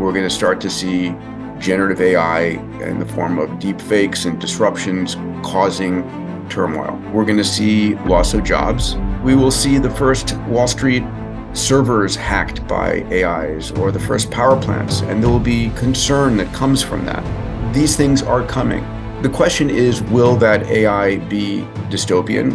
we're going to start to see generative AI in the form of deep fakes and disruptions causing turmoil. We're going to see loss of jobs. We will see the first Wall Street servers hacked by AIs or the first power plants, and there will be concern that comes from that. These things are coming. The question is, will that AI be dystopian?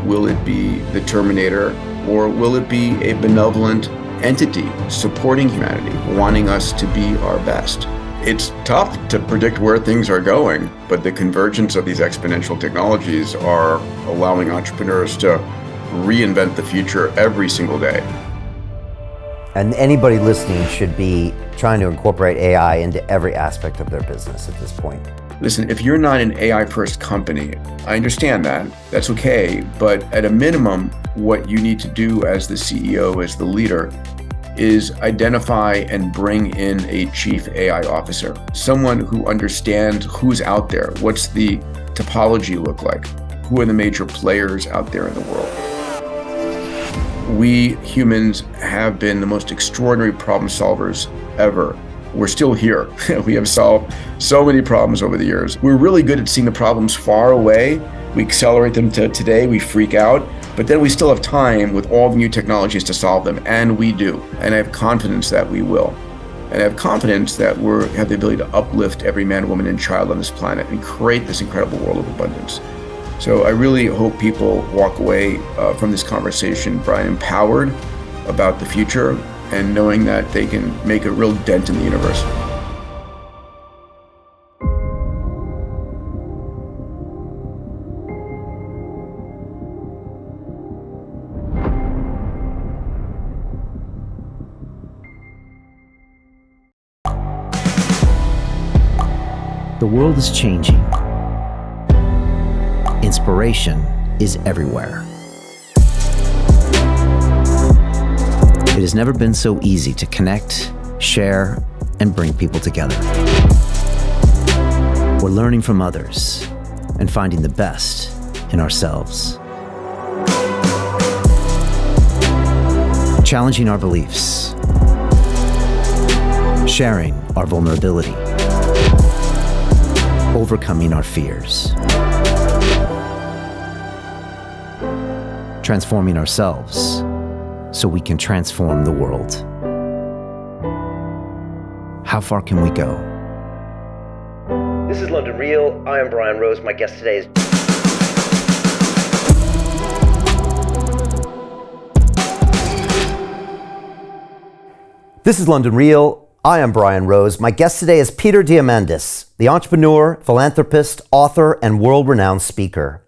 Will it be the Terminator? Or will it be a benevolent entity supporting humanity, wanting us to be our best? It's tough to predict where things are going, but the convergence of these exponential technologies are allowing entrepreneurs to reinvent the future every single day. And anybody listening should be trying to incorporate AI into every aspect of their business at this point. Listen, if you're not an AI-first company, I understand that. That's okay. But at a minimum, what you need to do as the CEO, as the leader, is identify and bring in a chief AI officer, someone who understands who's out there. What's the topology look like? Who are the major players out there in the world? We humans have been the most extraordinary problem solvers ever. We're still here. We have solved so many problems over the years. We're really good at seeing the problems far away. We accelerate them to today, we freak out, but then we still have time with all the new technologies to solve them, and we do. And I have confidence that we will. And I have confidence that we have the ability to uplift every man, woman, and child on this planet and create this incredible world of abundance. So I really hope people walk away from this conversation, Brian, empowered about the future and knowing that they can make a real dent in the universe. The world is changing. Inspiration is everywhere. It has never been so easy to connect, share, and bring people together. We're learning from others and finding the best in ourselves. Challenging our beliefs. Sharing our vulnerability. Overcoming our fears. Transforming ourselves so we can transform the world. How far can we go? This is London Real. I am Brian Rose. My guest today is... This is London Real. I am Brian Rose. My guest today is Peter Diamandis, the entrepreneur, philanthropist, author, and world-renowned speaker.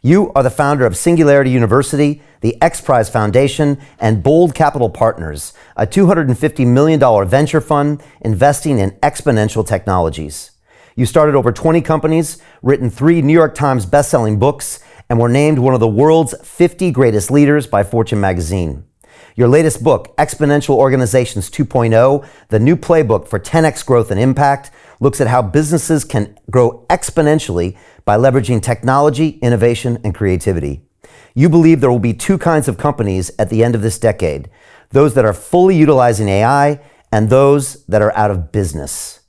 You are the founder of Singularity University, the X Prize Foundation, and Bold Capital Partners, a $250 million venture fund investing in exponential technologies. You started over 20 companies, written 3 New York Times best-selling books, and were named one of the world's 50 greatest leaders by Fortune magazine. Your latest book, Exponential Organizations 2.0, the new playbook for 10x growth and impact, looks at how businesses can grow exponentially by leveraging technology, innovation, and creativity. You believe there will be 2 kinds of companies at the end of this decade, those that are fully utilizing AI and those that are out of business.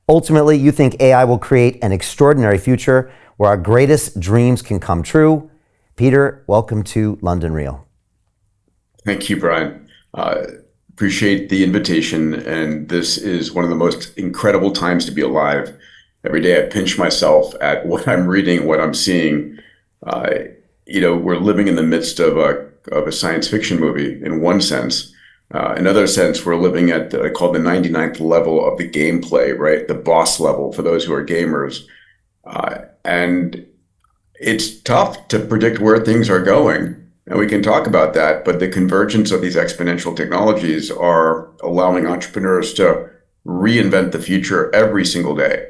Ultimately, you think AI will create an extraordinary future where our greatest dreams can come true. Peter, welcome to London Real. Thank you, Brian. Appreciate the invitation, and this is one of the most incredible times to be alive. Every day I pinch myself at what I'm reading, what I'm seeing. We're living in the midst of a science fiction movie in one sense. Another sense, we're living at called the 99th level of the gameplay, right? The boss level for those who are gamers. And it's tough to predict where things are going. And we can talk about that, but the convergence of these exponential technologies are allowing entrepreneurs to reinvent the future every single day.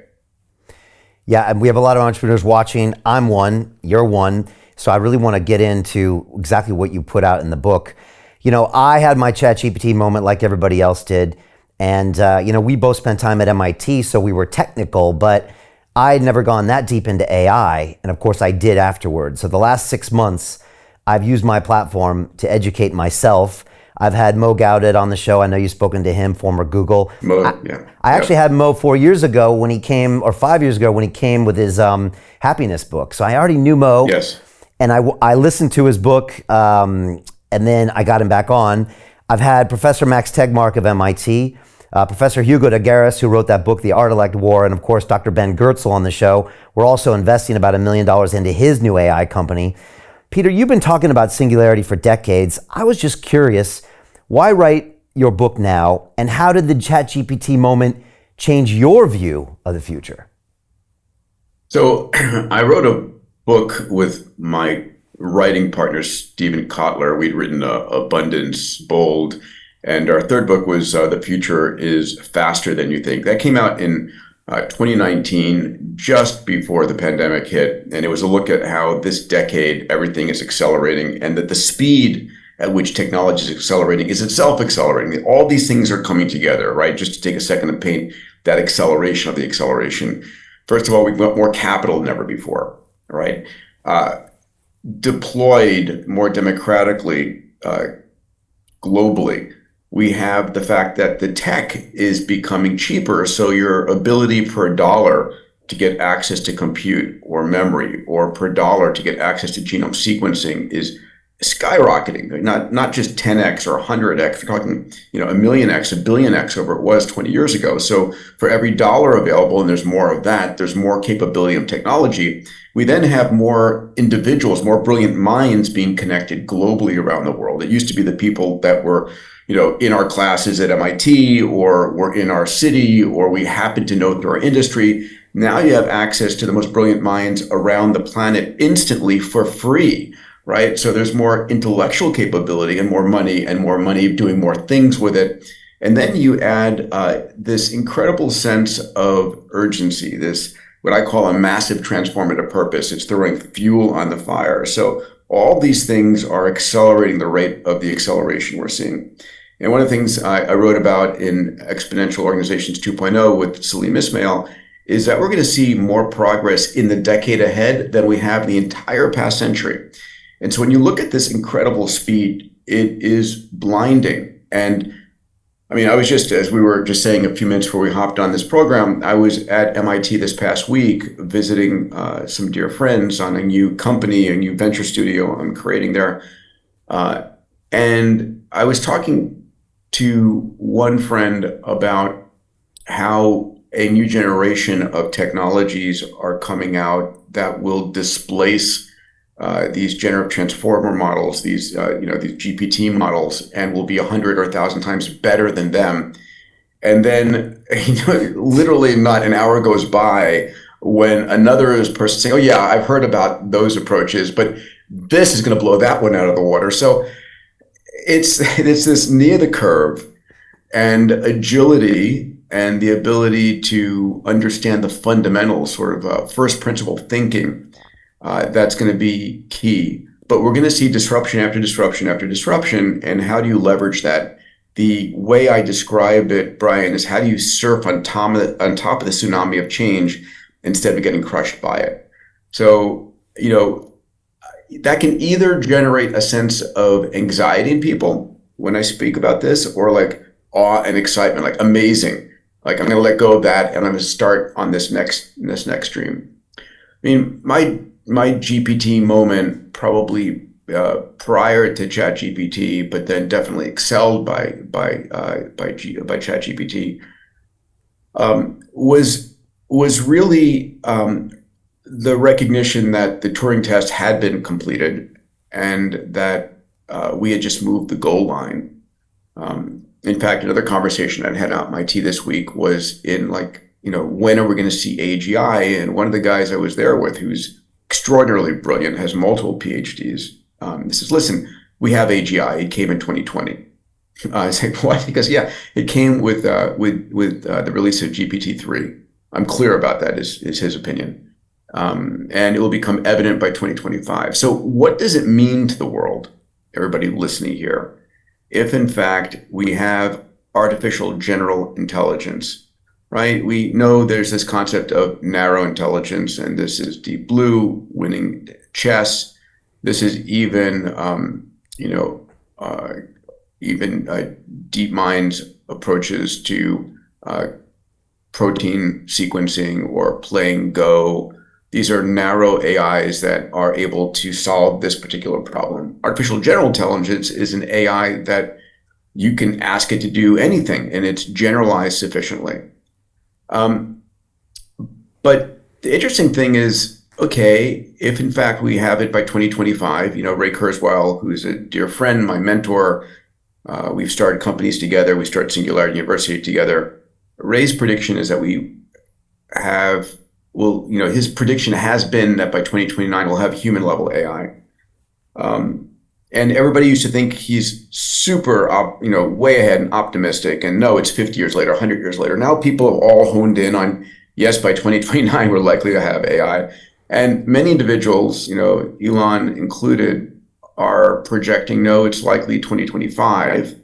Yeah, and we have a lot of entrepreneurs watching. I'm one, you're one. So I really want to get into exactly what you put out in the book. I had my ChatGPT moment like everybody else did. And, we both spent time at MIT, so we were technical, but I had never gone that deep into AI. And of course I did afterwards. So the last 6 months, I've used my platform to educate myself. I've had Mo Gaudet on the show. I know you've spoken to him, former Google. Yeah. I actually had Mo 4 years ago when he came, or 5 years ago when he came with his happiness book. So I already knew Mo. Yes. And I listened to his book, and then I got him back on. I've had Professor Max Tegmark of MIT, Professor Hugo de Garis, who wrote that book, The Art Elect War, and of course, Dr. Ben Goertzel on the show. We're also investing about $1 million into his new AI company. Peter, you've been talking about singularity for decades. I was just curious, why write your book now, and how did the ChatGPT moment change your view of the future? So I wrote a book with my writing partner, Stephen Kotler. We'd written Abundance, Bold, and our third book was The Future is Faster Than You Think. That came out in 2019, just before the pandemic hit. And it was a look at how this decade, everything is accelerating, and that the speed at which technology is accelerating is itself accelerating. All these things are coming together, right? Just to take a second to paint that acceleration of the acceleration. First of all, we've got more capital than ever before, right? Deployed more democratically globally. We have the fact that the tech is becoming cheaper, so your ability per dollar to get access to compute or memory, or per dollar to get access to genome sequencing, is skyrocketing. Not just 10x or 100x. We're talking, a million x, a billion x over it was 20 years ago. So for every dollar available, and there's more of that, there's more capability of technology. We then have more individuals, more brilliant minds being connected globally around the world. It used to be the people that were, in our classes at MIT, or were in our city, or we happen to know through our industry. Now you have access to the most brilliant minds around the planet instantly for free, right? So there's more intellectual capability and more money doing more things with it. And then you add this incredible sense of urgency, this what I call a massive transformative purpose. It's throwing fuel on the fire. So all these things are accelerating the rate of the acceleration we're seeing. And one of the things I wrote about in Exponential Organizations 2.0 with Salim Ismail is that we're going to see more progress in the decade ahead than we have the entire past century. And so when you look at this incredible speed, it is blinding. And I mean, I was just, as we were just saying a few minutes before we hopped on this program, I was at MIT this past week visiting some dear friends on a new company, a new venture studio I'm creating there. And I was talking to one friend about how a new generation of technologies are coming out that will displace these generative transformer models, these these GPT models, and will be 100 or 1,000 times better than them. And then, literally not an hour goes by when another person saying, "Oh yeah, I've heard about those approaches, but this is going to blow that one out of the water." So it's this near the curve and agility and the ability to understand the fundamentals, sort of first principle thinking. That's going to be key. But we're going to see disruption after disruption after disruption. And how do you leverage that? The way I describe it, Brian, is how do you surf on top of the tsunami of change instead of getting crushed by it? So, that can either generate a sense of anxiety in people when I speak about this, or like awe and excitement, like amazing. Like I'm going to let go of that and I'm going to start on this next dream. I mean, my GPT moment probably prior to ChatGPT, but then definitely excelled by ChatGPT, was really the recognition that the Turing test had been completed and that we had just moved the goal line. In fact, another conversation I had at MIT this week was in when are we going to see AGI? And one of the guys I was there with, who's extraordinarily brilliant, has multiple PhDs. He says, "Listen, we have AGI. It came in 2020." I say, "What?" He goes, "Yeah, it came with the release of GPT-3. I'm clear about that," is his opinion. And it will become evident by 2025. So what does it mean to the world, everybody listening here, if in fact we have artificial general intelligence, right? We know there's this concept of narrow intelligence, and this is Deep Blue winning chess. This is even, even DeepMind's approaches to protein sequencing or playing Go. These are narrow AIs that are able to solve this particular problem. Artificial general intelligence is an AI that you can ask it to do anything, and it's generalized sufficiently. But the interesting thing is, okay, if in fact we have it by 2025, Ray Kurzweil, who's a dear friend, my mentor, we've started companies together, we started Singularity University together. Ray's prediction is that his prediction has been that by 2029 we'll have human level AI. And everybody used to think he's super, way ahead and optimistic. And no, it's 50 years later, 100 years later. Now people have all honed in on, yes, by 2029, we're likely to have AI. And many individuals, Elon included, are projecting, no, it's likely 2025.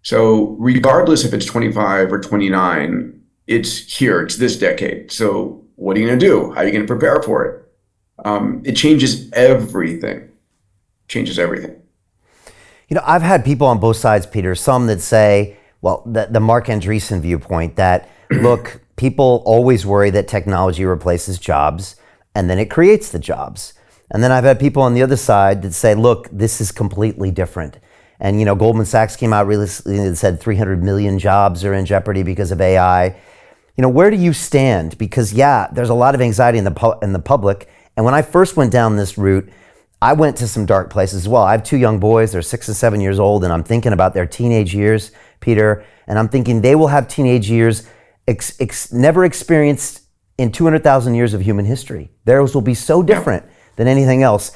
So regardless if it's 25 or 29, it's here, it's this decade. So what are you going to do? How are you going to prepare for it? It changes everything. I've had people on both sides, Peter, some that say, well, the Mark Andreessen viewpoint that, look, people always worry that technology replaces jobs and then it creates the jobs. And then I've had people on the other side that say, look, this is completely different. And, Goldman Sachs came out recently and said 300 million jobs are in jeopardy because of AI. Where do you stand? Because, there's a lot of anxiety in the public. And when I first went down this route, I went to some dark places as well. I have two young boys, they're 6 and 7 years old, and I'm thinking about their teenage years, Peter, and I'm thinking they will have teenage years never experienced in 200,000 years of human history. Theirs will be so different than anything else.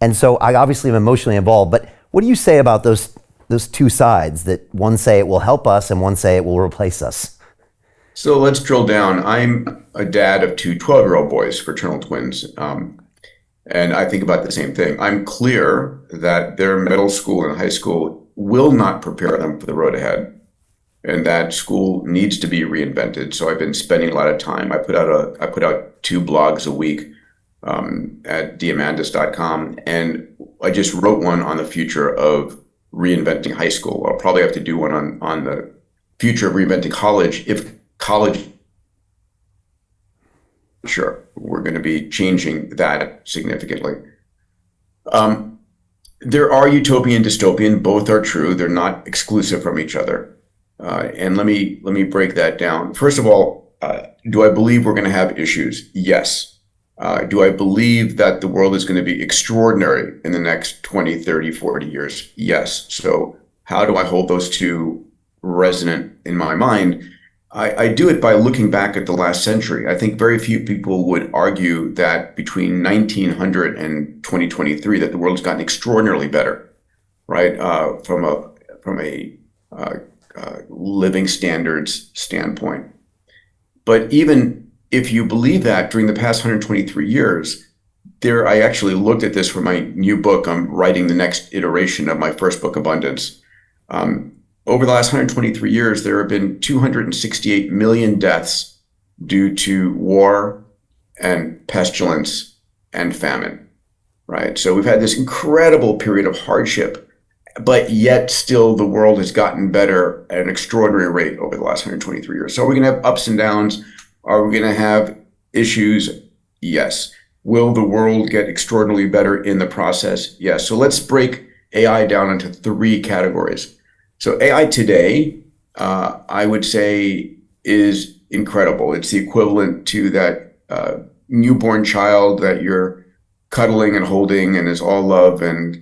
And so I obviously am emotionally involved, but what do you say about those two sides, that one say it will help us and one say it will replace us? So let's drill down. I'm a dad of two 12-year-old boys, fraternal twins. And I think about the same thing. I'm clear that their middle school and high school will not prepare them for the road ahead, and that school needs to be reinvented. So I've been spending a lot of time. I put out 2 blogs a week at Diamandis.com, and I just wrote one on the future of reinventing high school. I'll probably have to do one on the future of reinventing college if college. Sure, we're going to be changing that significantly. There are utopian and dystopian. Both are true. They're not exclusive from each other. And let me break that down. First of all, do I believe we're going to have issues? Yes. Do I believe that the world is going to be extraordinary in the next 20, 30, 40 years? Yes. So how do I hold those two resonant in my mind? I do it by looking back at the last century. I think very few people would argue that between 1900 and 2023 that the world's gotten extraordinarily better, right? From a living standards standpoint. But even if you believe that, during the past 123 years, I actually looked at this for my new book. I'm writing the next iteration of my first book, Abundance. Over the last 123 years, there have been 268 million deaths due to war and pestilence and famine, right? So we've had this incredible period of hardship, but yet still the world has gotten better at an extraordinary rate over the last 123 years. So are we going to have ups and downs? Are we going to have issues? Yes. Will the world get extraordinarily better in the process? Yes. So let's break AI down into 3 categories. So AI today, I would say, is incredible. It's the equivalent to that newborn child that you're cuddling and holding and is all love. And,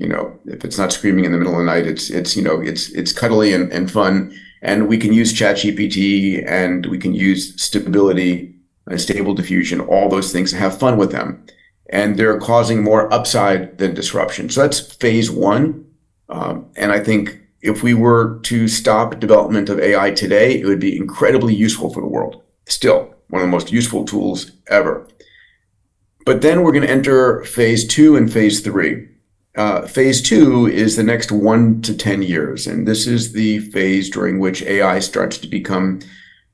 if it's not screaming in the middle of the night, it's cuddly and fun. And we can use ChatGPT and we can use stability and stable diffusion, all those things, and have fun with them. And they're causing more upside than disruption. So that's phase 1. And I think if we were to stop development of AI today, it would be incredibly useful for the world. Still, one of the most useful tools ever. But then we're going to enter phase 2 and phase 3. Phase 2 is the next 1 to 10 years. And this is the phase during which AI starts to become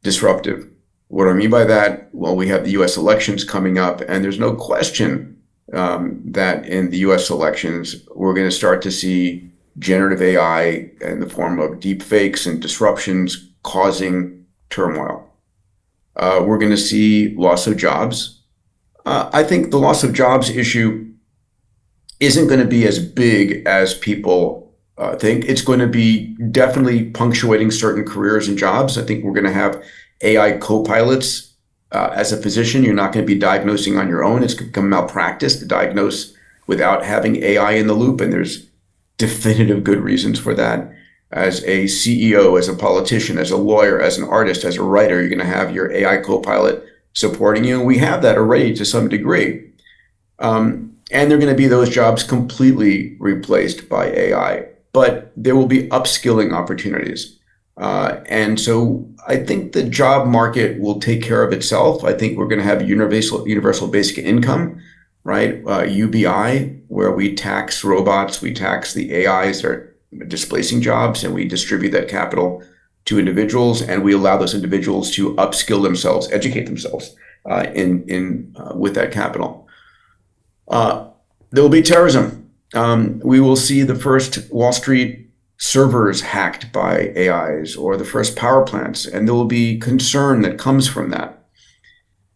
disruptive. What do I mean by that? Well, we have the US elections coming up, and there's no question that in the US elections, we're going to start to see generative AI in the form of deep fakes and disruptions causing turmoil. We're going to see loss of jobs. I think the loss of jobs issue isn't going to be as big as people think. It's going to be definitely punctuating certain careers and jobs. I think we're going to have AI co-pilots. As a physician, you're not going to be diagnosing on your own. It's going to become malpractice to diagnose without having AI in the loop, and there's definitive good reasons for that. As a CEO, as a politician, as a lawyer, as an artist, as a writer, you're going to have your AI co-pilot supporting you. And we have that already to some degree. And there are going to be those jobs completely replaced by AI, but there will be upskilling opportunities. And so I think the job market will take care of itself. I think we're going to have universal basic income, right? UBI, where we tax robots, we tax the AIs that are displacing jobs, and we distribute that capital to individuals, and we allow those individuals to upskill themselves, educate themselves with that capital. There will be terrorism. We will see the first Wall Street servers hacked by AIs, or the first power plants, and there will be concern that comes from that.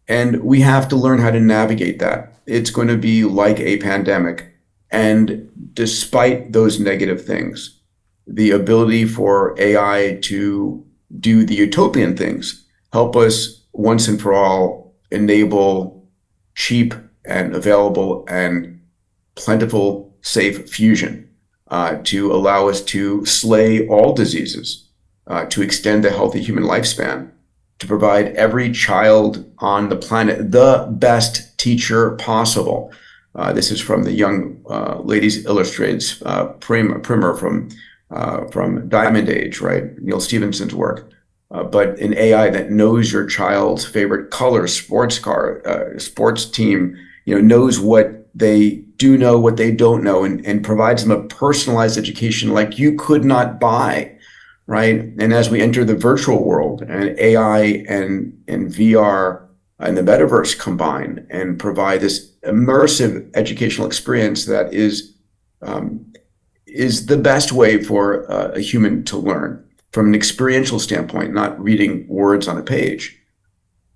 And we have to learn how to navigate that. It's going to be like a pandemic. And despite those negative things, the ability for AI to do the utopian things, help us once and for all enable cheap and available and plentiful, safe fusion, to allow us to slay all diseases, to extend a healthy human lifespan, to provide every child on the planet the best teacher possible. This is from the Young Ladies Illustrated's primer from Diamandis, right? Neil Stephenson's work. But an AI that knows your child's favorite color, sports car, sports team, knows what they do know, what they don't know, and provides them a personalized education like you could not buy, right? And as we enter the virtual world, and AI and VR and the metaverse combine and provide this immersive educational experience that is the best way for a human to learn from an experiential standpoint, not reading words on a page.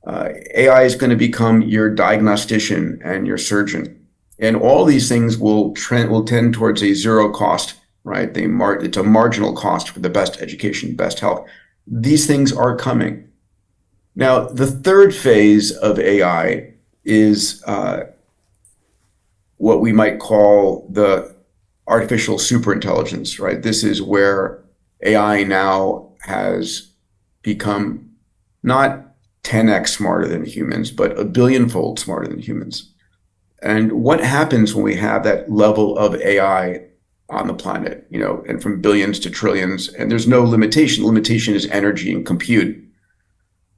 AI is going to become your diagnostician and your surgeon, and all these things will tend towards a zero cost, right? It's a marginal cost for the best education, best health. These things are coming. Now, the third phase of AI is what we might call the artificial superintelligence, right? This is where AI now has become not 10x smarter than humans, but a billionfold smarter than humans. And what happens when we have that level of AI on the planet, and from billions to trillions, and there's no limitation. Limitation is energy and compute.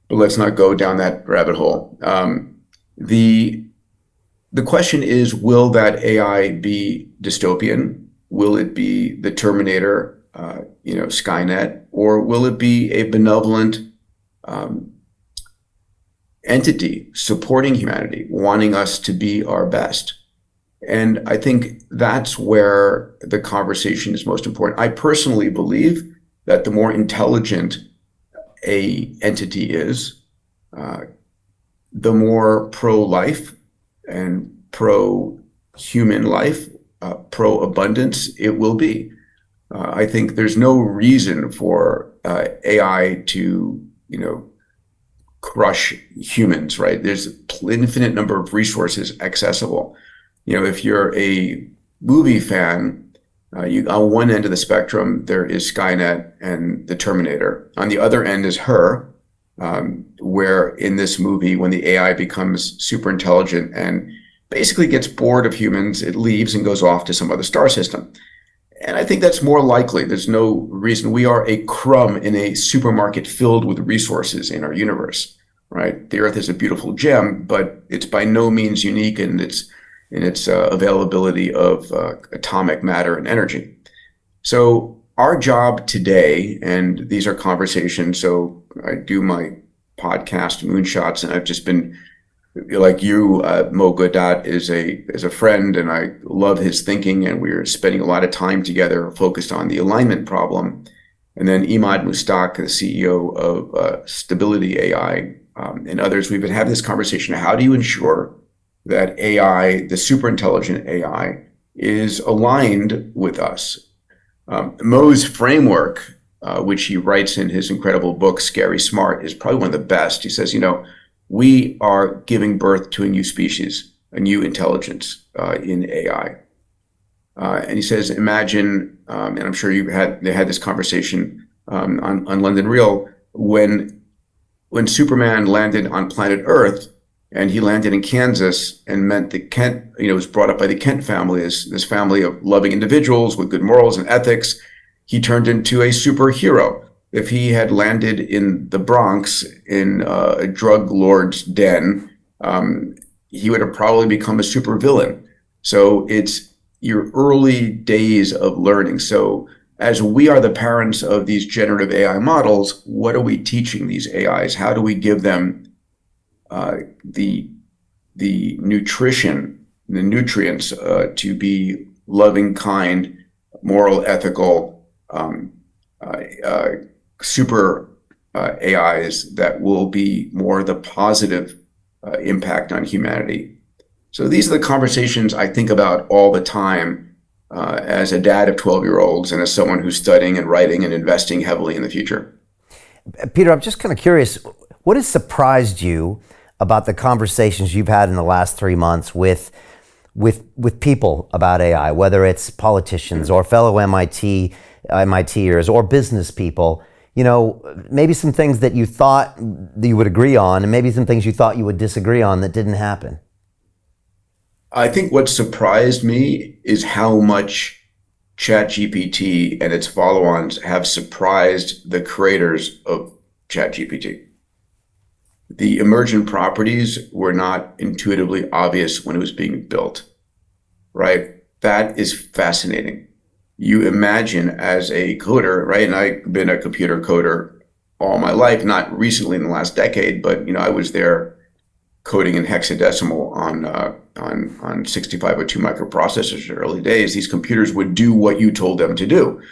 But let's not go down that rabbit hole. The question is, will that AI be dystopian? Will it be the Terminator, Skynet, or will it be a benevolent entity supporting humanity, wanting us to be our best? And I think that's where the conversation is most important. I personally believe that the more intelligent a entity is, the more pro-life and pro-human life, pro-abundance it will be. I think there's no reason for AI to, crush humans, right? There's an infinite number of resources accessible. If you're a movie fan, on one end of the spectrum, there is Skynet and the Terminator. On the other end is Her, where in this movie, when the AI becomes super intelligent and basically gets bored of humans, it leaves and goes off to some other star system. And I think that's more likely. There's no reason. We are a crumb in a supermarket filled with resources in our universe, right? The Earth is a beautiful gem, but it's by no means unique in its availability of atomic matter and energy. So our job today, and these are conversations, so I do my podcast Moonshots, and I've just been like you, Mo Godat is a friend, and I love his thinking. And we're spending a lot of time together, focused on the alignment problem. And then Imad Mustak, the CEO of Stability AI, and others, we've been having this conversation. How do you ensure that AI, the super intelligent AI, is aligned with us? Mo's framework, which he writes in his incredible book, Scary Smart, is probably one of the best. He says, we are giving birth to a new species, a new intelligence in AI. And he says, imagine, and I'm sure they had this conversation on London Real, when Superman landed on planet Earth, and he landed in Kansas, and meant that Kent, was brought up by the Kent family, this family of loving individuals with good morals and ethics. He turned into a superhero. If he had landed in the Bronx in a drug lord's den, he would have probably become a supervillain. So it's your early days of learning. So as we are the parents of these generative AI models, what are we teaching these AIs? How do we give them the nutrition, the nutrients to be loving, kind, moral, ethical, super AIs that will be more the positive impact on humanity? So these are the conversations I think about all the time as a dad of 12-year-olds and as someone who's studying and writing and investing heavily in the future. Peter, I'm just kind of curious, what has surprised you about the conversations you've had in the last 3 months with people about AI, whether it's politicians or fellow MITers or business people? Maybe some things that you thought that you would agree on, and maybe some things you thought you would disagree on that didn't happen. I think what surprised me is how much ChatGPT and its follow-ons have surprised the creators of ChatGPT. The emergent properties were not intuitively obvious when it was being built, right? That is fascinating. You imagine as a coder, right? And I've been a computer coder all my life, not recently in the last decade, but I was there coding in hexadecimal on 6502 microprocessors in the early days. These computers would do what you told them to do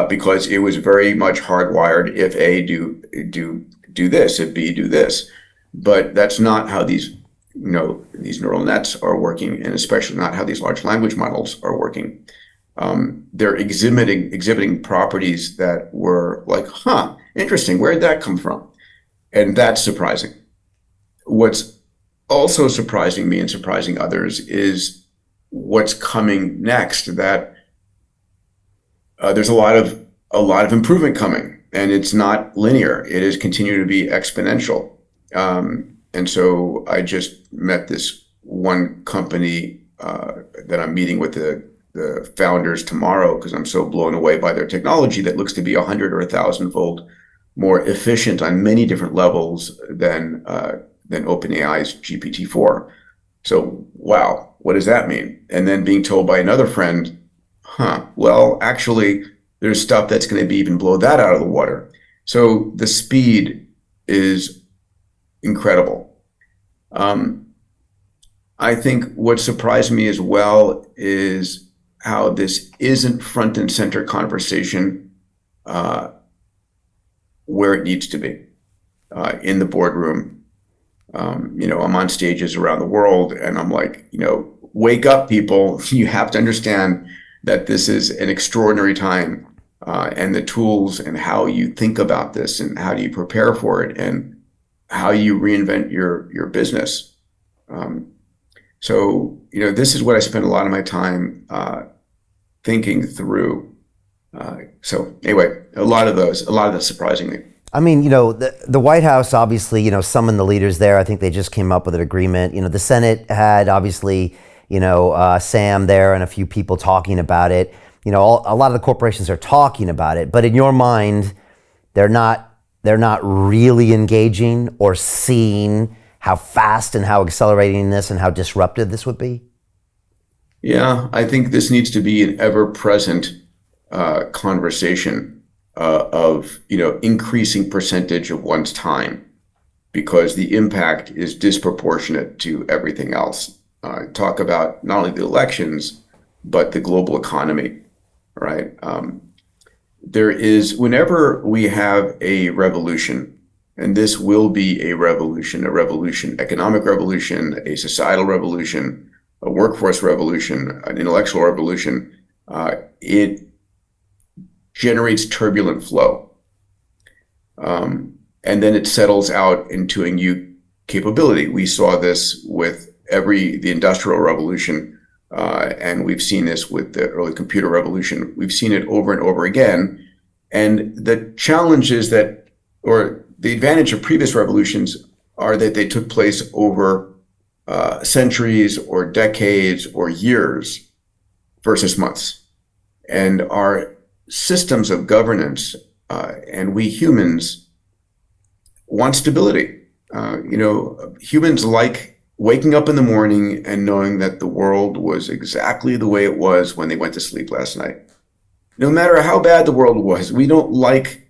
because it was very much hardwired. If A, do this, if B, do this. But that's not how these neural nets are working, and especially not how these large language models are working. They're exhibiting properties that were like, interesting, where did that come from? And that's surprising. What's also surprising me and surprising others is what's coming next, that there's a lot of improvement coming, and it's not linear. It is continuing to be exponential. And so I just met this one company that I'm meeting with the founders tomorrow, because I'm so blown away by their technology that looks to be 100 or 1,000-fold more efficient on many different levels than OpenAI's GPT-4. So, wow, what does that mean? And then being told by another friend, well, actually, there's stuff that's going to be even blow that out of the water. So the speed is incredible. I think what surprised me as well is how this isn't front and center conversation where it needs to be in the boardroom. I'm on stages around the world, and I'm like, wake up, people. You have to understand that this is an extraordinary time, and the tools and how you think about this and how do you prepare for it and how you reinvent your business. So this is what I spend a lot of my time thinking through. So anyway, a lot of that surprising me. I mean, the White House obviously, summoned the leaders there. I think they just came up with an agreement. The Senate had obviously, Sam there and a few people talking about it. A lot of the corporations are talking about it, but in your mind, they're not really engaging or seeing how fast and how accelerating this and how disruptive this would be? Yeah, I think this needs to be an ever-present conversation of increasing percentage of one's time because the impact is disproportionate to everything else. Talk about not only the elections, but the global economy, right? Whenever we have a revolution, and this will be a revolution, economic revolution, a societal revolution, a workforce revolution, an intellectual revolution, it generates turbulent flow. And then it settles out into a new capability. We saw this with the Industrial Revolution, and we've seen this with the early computer revolution. We've seen it over and over again. And the challenge is that, or the advantage of previous revolutions are that they took place over centuries or decades or years versus months. And our systems of governance and we humans want stability. Humans like waking up in the morning and knowing that the world was exactly the way it was when they went to sleep last night. No matter how bad the world was, we don't like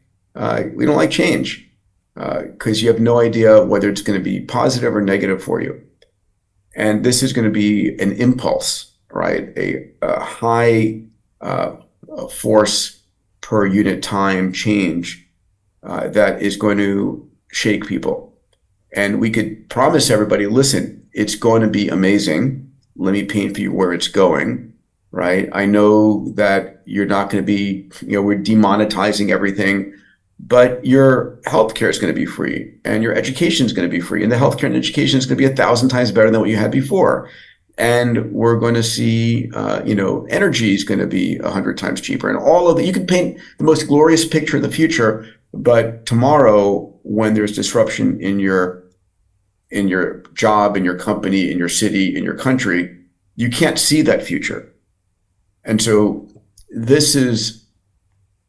change because you have no idea whether it's going to be positive or negative for you. And this is going to be an impulse, right? A high force per unit time change that is going to shake people. And we could promise everybody, listen, it's going to be amazing. Let me paint for you where it's going, right? I know that you're not going to be, we're demonetizing everything, but your healthcare is going to be free and your education is going to be free. And the healthcare and education is going to be 1,000 times better than what you had before. And we're going to see, energy is going to be 100 times cheaper. And all of it, you can paint the most glorious picture of the future, but tomorrow, when there's disruption in your job, in your company, in your city, in your country, you can't see that future. And so this is,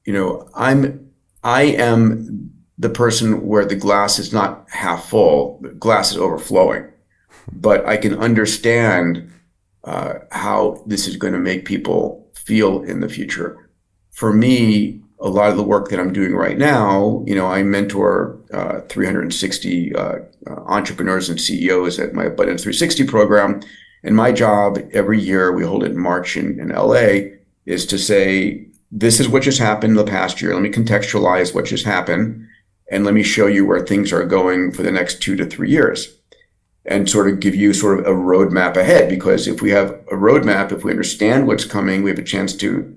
I am the person where the glass is not half full, the glass is overflowing. But I can understand how this is going to make people feel in the future. For me, a lot of the work that I'm doing right now, I mentor 360 entrepreneurs and CEOs at my Abundance 360 program. And my job every year, we hold it in March in LA, is to say, this is what just happened in the past year. Let me contextualize what just happened. And let me show you where things are going for the next 2 to 3 years. And sort of give you sort of a roadmap ahead. Because if we have a roadmap, if we understand what's coming, we have a chance to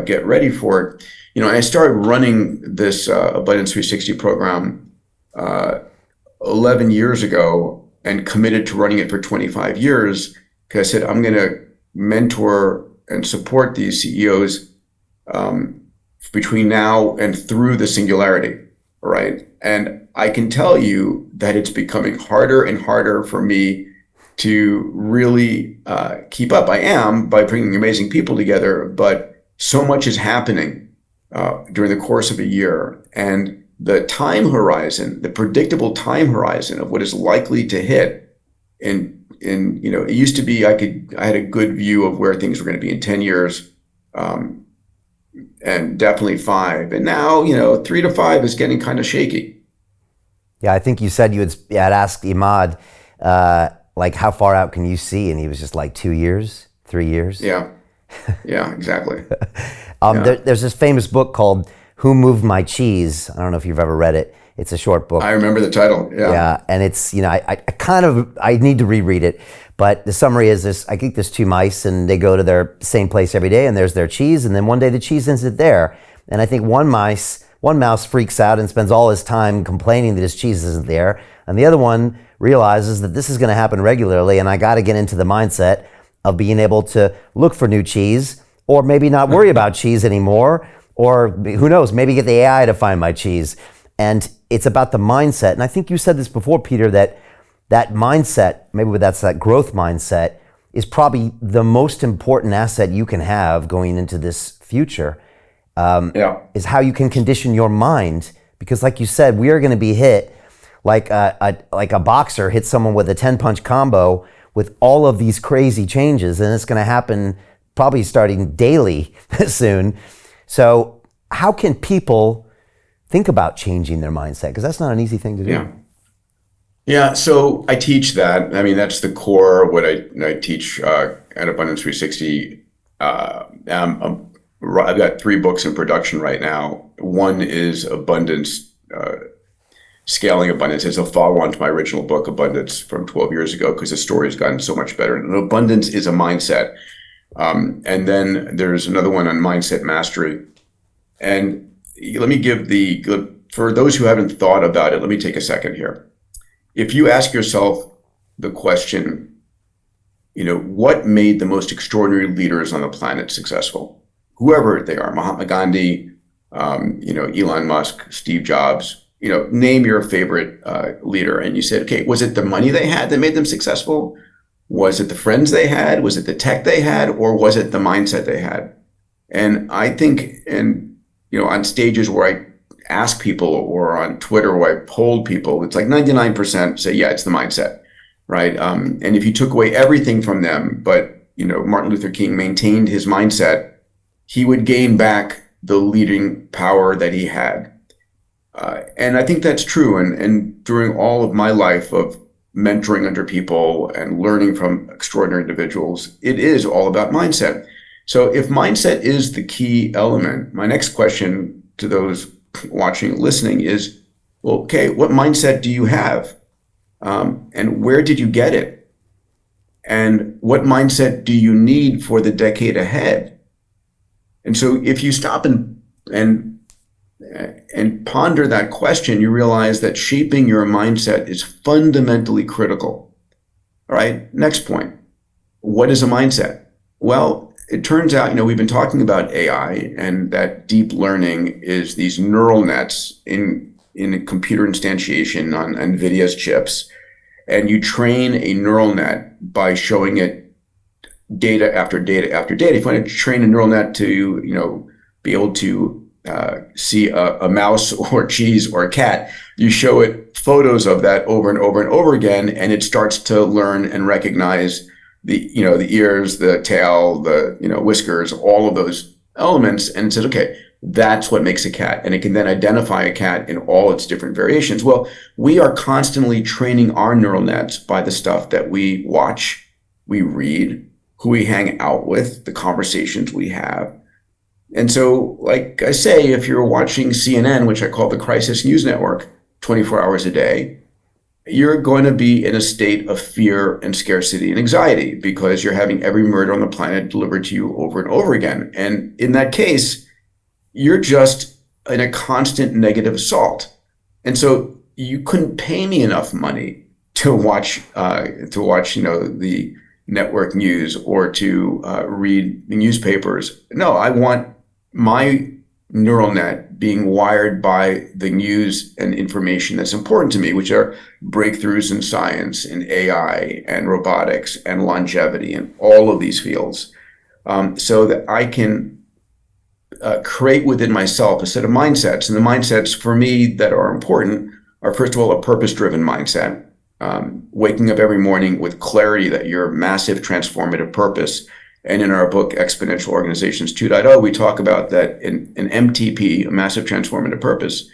get ready for it. And I started running this Abundance 360 program 11 years ago and committed to running it for 25 years because I said, I'm going to mentor and support these CEOs between now and through the singularity, right? And I can tell you that it's becoming harder and harder for me to really keep up. I am by bringing amazing people together, but so much is happening during the course of a year. And the time horizon, the predictable time horizon of what is likely to hit it used to be I had a good view of where things were going to be in 10 years, and definitely 5. And now, 3 to 5 is getting kind of shaky. Yeah, I think you said you had asked Imad, how far out can you see? And he was just like 2 years, 3 years. Yeah, exactly. There's this famous book called Who Moved My Cheese? I don't know if you've ever read it. It's a short book. I remember the title. Yeah, and it's, I need to reread it, but the summary is this: I think there's 2 mice and they go to their same place every day and there's their cheese, and then one day the cheese isn't there. And I think one mouse freaks out and spends all his time complaining that his cheese isn't there, and the other one realizes that this is going to happen regularly, and I got to get into the mindset of being able to look for new cheese, or maybe not worry about cheese anymore, or who knows, maybe get the AI to find my cheese. And it's about the mindset. And I think you said this before, Peter, that mindset, maybe that's that growth mindset, is probably the most important asset you can have going into this future. Is how you can condition your mind. Because like you said, we are going to be hit like a boxer hits someone with a 10-punch combo with all of these crazy changes. And it's going to happen probably starting daily soon. So how can people think about changing their mindset? Because that's not an easy thing to do. Yeah. Yeah, so I teach that. I mean, that's the core of what I teach at Abundance 360. I've got 3 books in production right now. One is Abundance, Scaling Abundance. It's a follow-on to my original book, Abundance, from 12 years ago, because the story has gotten so much better. And abundance is a mindset. And then there's another one on mindset mastery. And let me give for those who haven't thought about it, let me take a second here. If you ask yourself the question, what made the most extraordinary leaders on the planet successful? Whoever they are, Mahatma Gandhi, Elon Musk, Steve Jobs, name your favorite leader. And you said, okay, was it the money they had that made them successful? Was it the friends they had? Was it the tech they had? Or was it the mindset they had? And I think, on stages where I ask people, or on Twitter where I polled people, it's like 99% say, yeah, it's the mindset, right? And if you took away everything from them, but, Martin Luther King maintained his mindset, he would gain back the leading power that he had. And I think that's true. And during all of my life of mentoring under people and learning from extraordinary individuals, it is all about mindset. So if mindset is the key element, my next question to those watching and listening is, well, okay, what mindset do you have? And where did you get it? And what mindset do you need for the decade ahead? And so if you stop and ponder that question, you realize that shaping your mindset is fundamentally critical. All right, next point. What is a mindset? Well, it turns out, we've been talking about AI, and that deep learning is these neural nets in a computer instantiation on NVIDIA's chips. And you train a neural net by showing it data after data after data. If you want to train a neural net to, be able to see a mouse or cheese or a cat, you show it photos of that over and over and over again, and it starts to learn and recognize the ears, the tail, the whiskers, all of those elements, and it says, okay, that's what makes a cat, and it can then identify a cat in all its different variations. Well, we are constantly training our neural nets by the stuff that we watch, we read, who we hang out with, the conversations we have. And so, like I say, if you're watching CNN, which I call the crisis news network, 24 hours a day, you're going to be in a state of fear and scarcity and anxiety, because you're having every murder on the planet delivered to you over and over again. And in that case, you're just in a constant negative assault. And so you couldn't pay me enough money to watch the network news, or to read the newspapers. No, I want my neural net being wired by the news and information that's important to me, which are breakthroughs in science and AI and robotics and longevity and all of these fields, so that I can create within myself a set of mindsets. And the mindsets for me that are important are, first of all, a purpose-driven mindset, waking up every morning with clarity that your massive transformative purpose. And in our book, Exponential Organizations 2.0, we talk about that an MTP, a massive transformative purpose,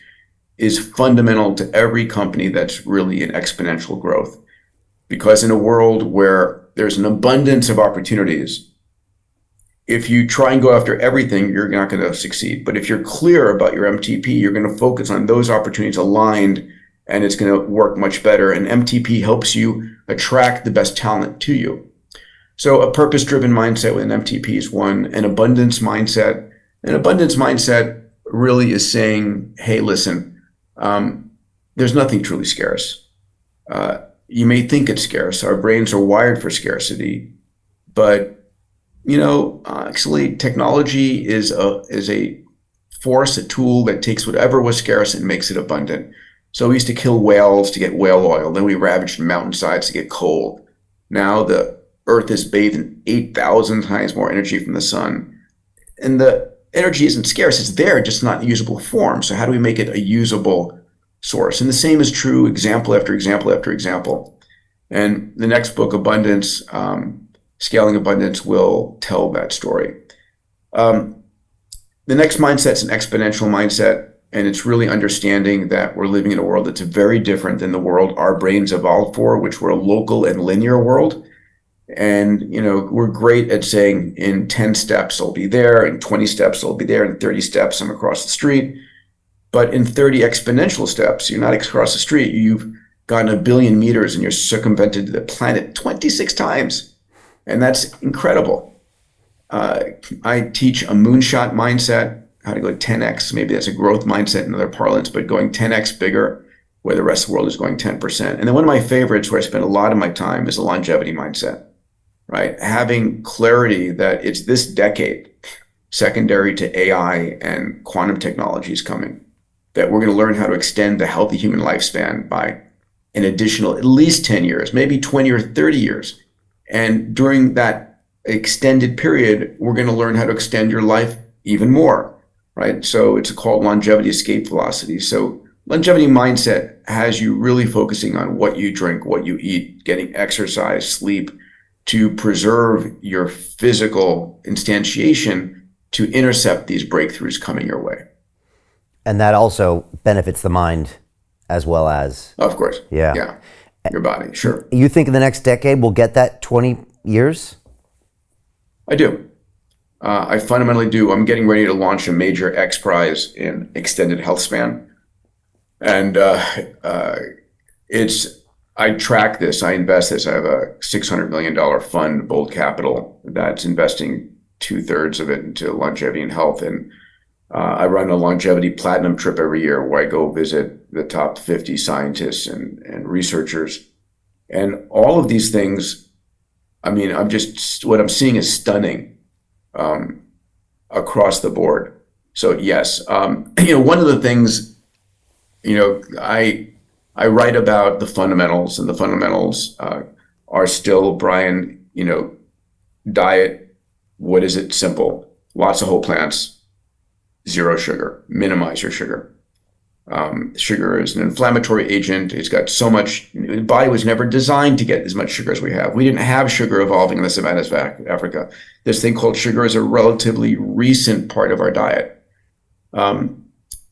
is fundamental to every company that's really in exponential growth. Because in a world where there's an abundance of opportunities, if you try and go after everything, you're not going to succeed. But if you're clear about your MTP, you're going to focus on those opportunities aligned, and it's going to work much better. And MTP helps you attract the best talent to you. So a purpose-driven mindset with an MTP is one. An abundance mindset. An abundance mindset really is saying, hey, listen, there's nothing truly scarce. You may think it's scarce. Our brains are wired for scarcity. But, actually, technology is a force, a tool that takes whatever was scarce and makes it abundant. So we used to kill whales to get whale oil. Then we ravaged mountainsides to get coal. Now the Earth is bathed in 8,000 times more energy from the sun. And the energy isn't scarce. It's there, just not in usable form. So how do we make it a usable source? And the same is true example after example after example. And the next book, Abundance, Scaling Abundance, will tell that story. The next mindset is an exponential mindset. And it's really understanding that we're living in a world that's very different than the world our brains evolved for, which were a local and linear world. And, we're great at saying in 10 steps, I'll be there, in 20 steps, I'll be there, in 30 steps, I'm across the street. But in 30 exponential steps, you're not across the street. You've gotten 1 billion meters and you're circumvented the planet 26 times. And that's incredible. I teach a moonshot mindset, how to go 10x. Maybe that's a growth mindset in other parlance, but going 10x bigger, where the rest of the world is going 10%. And then one of my favorites, where I spend a lot of my time, is a longevity mindset, right? Having clarity that it's this decade, secondary to AI and quantum technologies coming, that we're going to learn how to extend the healthy human lifespan by an additional at least 10 years, maybe 20 or 30 years. And during that extended period, we're going to learn how to extend your life even more, right? So it's called longevity escape velocity. So longevity mindset has you really focusing on what you drink, what you eat, getting exercise, sleep, to preserve your physical instantiation to intercept these breakthroughs coming your way. And that also benefits the mind as well as... Of course. Yeah. Your body, sure. You think in the next decade we'll get that 20 years? I do. I fundamentally do. I'm getting ready to launch a major X Prize in extended health span. And I track this, I invest this. I have a $600 million fund, Bold Capital, that's investing 2/3 of it into longevity and health. And I run a longevity platinum trip every year where I go visit the top 50 scientists and researchers. And all of these things, what I'm seeing is stunning across the board. So yes, one of the things, I write about the fundamentals, and the fundamentals are still, Brian, diet. What is it? Simple. Lots of whole plants. Zero sugar, minimize your sugar. Sugar is an inflammatory agent. It's got so much, the body was never designed to get as much sugar as we have. We didn't have sugar evolving in the savannas of Africa. This thing called sugar is a relatively recent part of our diet.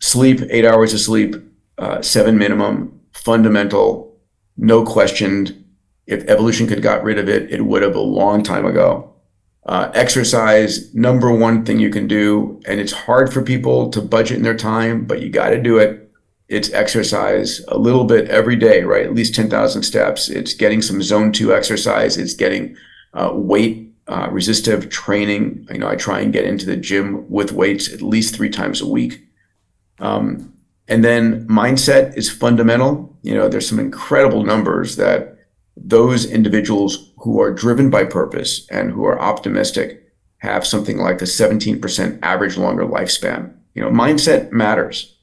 Sleep, 8 hours of sleep, 7 minimum, fundamental, no questioned. If evolution could got rid of it, it would have a long time ago. Exercise, number one thing you can do, and it's hard for people to budget in their time, but you got to do it. It's exercise a little bit every day, right? At least 10,000 steps. It's getting some zone 2 exercise. It's getting weight resistive training. I try and get into the gym with weights at least 3 times a week. And then mindset is fundamental. There's some incredible numbers that those individuals who are driven by purpose and who are optimistic have something like a 17% average longer lifespan. Mindset matters.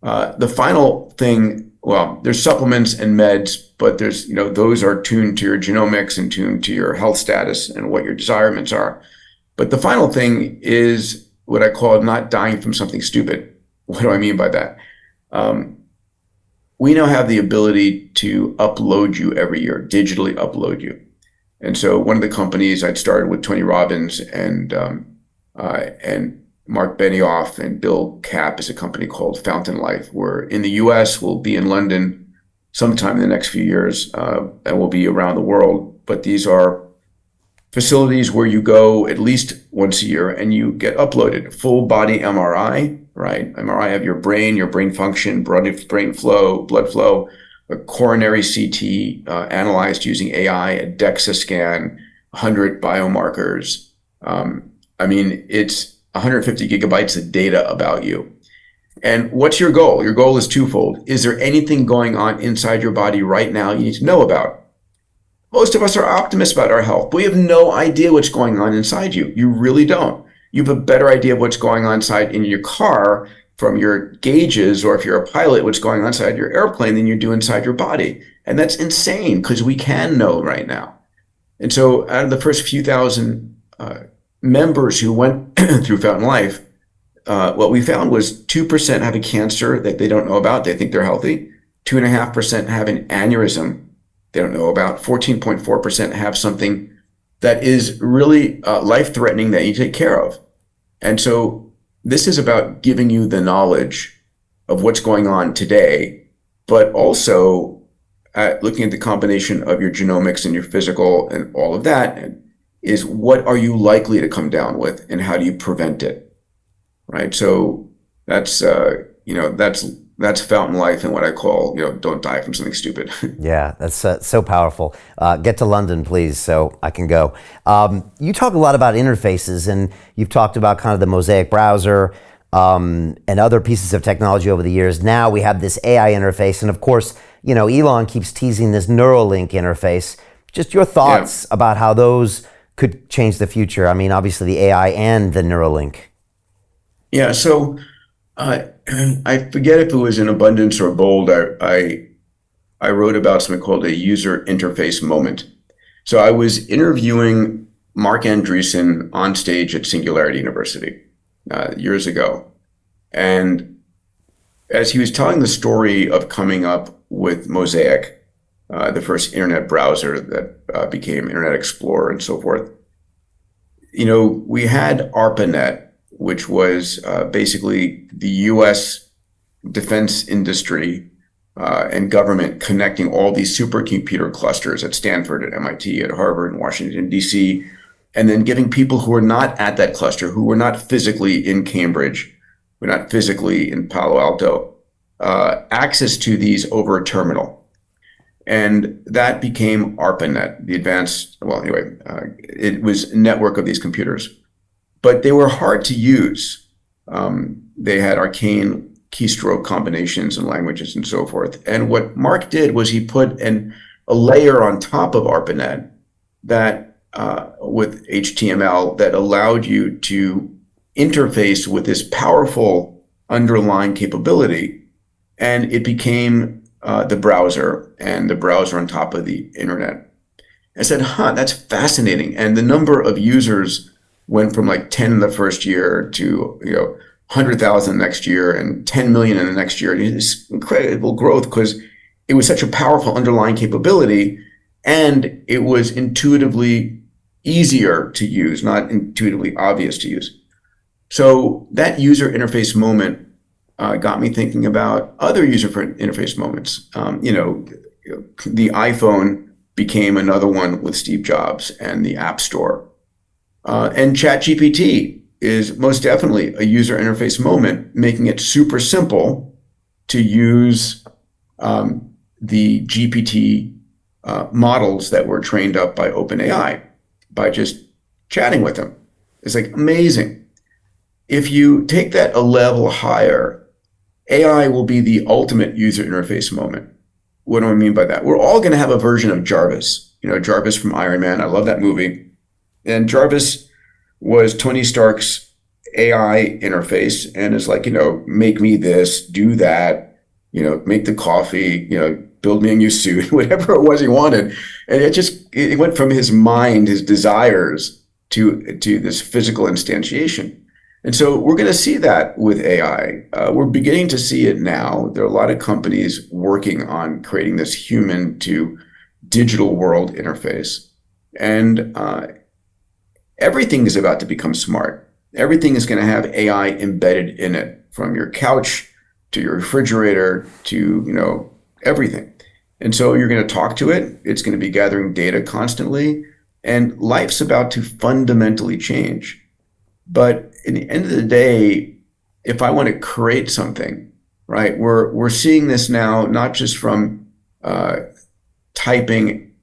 The final thing, well, there's supplements and meds, but there's, those are tuned to your genomics and tuned to your health status and what your desirements are. But the final thing is what I call not dying from something stupid. What do I mean by that? We now have the ability to upload you every year, digitally upload you. And so one of the companies I'd started with Tony Robbins and Mark Benioff and Bill Kapp is a company called Fountain Life. We're in the US, we'll be in London sometime in the next few years, and we'll be around the world. But these are facilities where you go at least once a year and you get uploaded, full body MRI, right? MRI of your brain function, brain flow, blood flow, a coronary CT analyzed using AI, a DEXA scan, 100 biomarkers. It's 150 gigabytes of data about you. And what's your goal? Your goal is twofold. Is there anything going on inside your body right now you need to know about? Most of us are optimists about our health, but we have no idea what's going on inside you. You really don't. You have a better idea of what's going on inside in your car from your gauges, or if you're a pilot, what's going on inside your airplane than you do inside your body. And that's insane because we can know right now. And so out of the first few thousand members who went through Fountain Life, what we found was 2% have a cancer that they don't know about. They think they're healthy. 2.5% have an aneurysm they don't know about. 14.4% have something that is really life-threatening that you take care of. And so this is about giving you the knowledge of what's going on today, but also looking at the combination of your genomics and your physical and all of that, is what are you likely to come down with and how do you prevent it, right? So that's that's fountain life and what I call, don't die from something stupid. Yeah, that's so powerful. Get to London, please, so I can go. You talk a lot about interfaces, and you've talked about kind of the Mosaic browser and other pieces of technology over the years. Now we have this AI interface, and of course, Elon keeps teasing this Neuralink interface. Just your thoughts about how those could change the future. I mean, obviously the AI and the Neuralink. Yeah, so I forget if it was in Abundance or Bold. I wrote about something called a user interface moment. So I was interviewing Mark Andreessen on stage at Singularity University years ago, and as he was telling the story of coming up with Mosaic, the first internet browser that became Internet Explorer and so forth, we had ARPANET, which was basically the U.S. defense industry and government connecting all these supercomputer clusters at Stanford, at MIT, at Harvard, and Washington, D.C., and then giving people who were not at that cluster, who were not physically in Cambridge, who were not physically in Palo Alto, access to these over a terminal. And that became ARPANET, the advanced, it was a network of these computers. But they were hard to use. They had arcane keystroke combinations and languages and so forth. And what Mark did was he put a layer on top of ARPANET that with HTML that allowed you to interface with this powerful underlying capability. And it became the browser, and the browser on top of the internet. I said, that's fascinating. And the number of users went from like 10 in the first year to 100,000 next year and 10 million in the next year. It's incredible growth because it was such a powerful underlying capability, and it was intuitively easier to use, not intuitively obvious to use. So that user interface moment got me thinking about other user interface moments. The iPhone became another one with Steve Jobs and the App Store. And ChatGPT is most definitely a user interface moment, making it super simple to use the GPT models that were trained up by OpenAI by just chatting with them. It's like amazing. If you take that a level higher, AI will be the ultimate user interface moment. What do I mean by that? We're all going to have a version of Jarvis. Jarvis from Iron Man. I love that movie. And Jarvis was Tony Stark's AI interface and is like, make me this, do that, make the coffee, build me a new suit, whatever it was he wanted. And it went from his mind, his desires to this physical instantiation. And so we're going to see that with AI. We're beginning to see it now. There are a lot of companies working on creating this human to digital world interface. And everything is about to become smart. Everything is going to have AI embedded in it, from your couch to your refrigerator to, everything. And so you're going to talk to it. It's going to be gathering data constantly. And life's about to fundamentally change. But in the end of the day, if I want to create something, right, we're seeing this now, not just from typing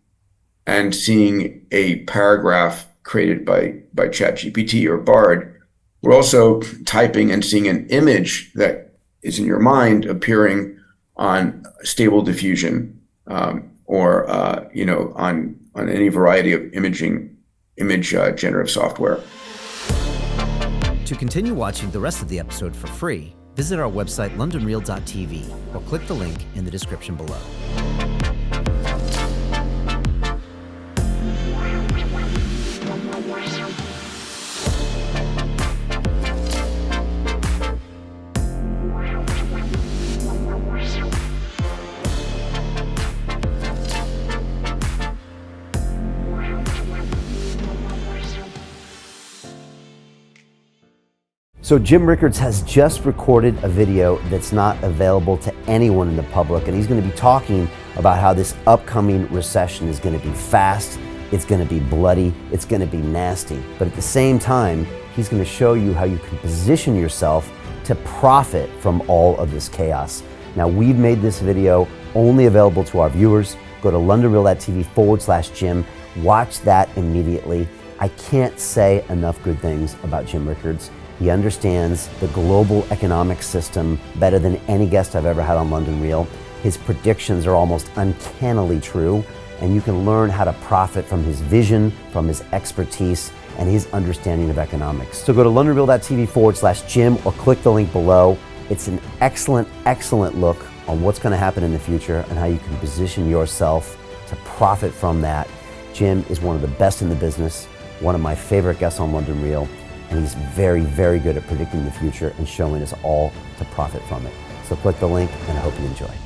and seeing a paragraph created by ChatGPT or Bard. We're also typing and seeing an image that is in your mind appearing on Stable Diffusion or on any variety of image generative software. To continue watching the rest of the episode for free, visit our website londonreal.tv or click the link in the description below. So Jim Rickards has just recorded a video that's not available to anyone in the public, and he's going to be talking about how this upcoming recession is going to be fast, it's going to be bloody, it's going to be nasty. But at the same time, he's going to show you how you can position yourself to profit from all of this chaos. Now, we've made this video only available to our viewers. Go to londonreal.tv/Jim. Watch that immediately. I can't say enough good things about Jim Rickards. He understands the global economic system better than any guest I've ever had on London Real. His predictions are almost uncannily true, and you can learn how to profit from his vision, from his expertise, and his understanding of economics. So go to londonreal.tv/Jim or click the link below. It's an excellent, excellent look on what's going to happen in the future and how you can position yourself to profit from that. Jim is one of the best in the business, one of my favorite guests on London Real, and he's very, very good at predicting the future and showing us all to profit from it. So click the link, and I hope you enjoy.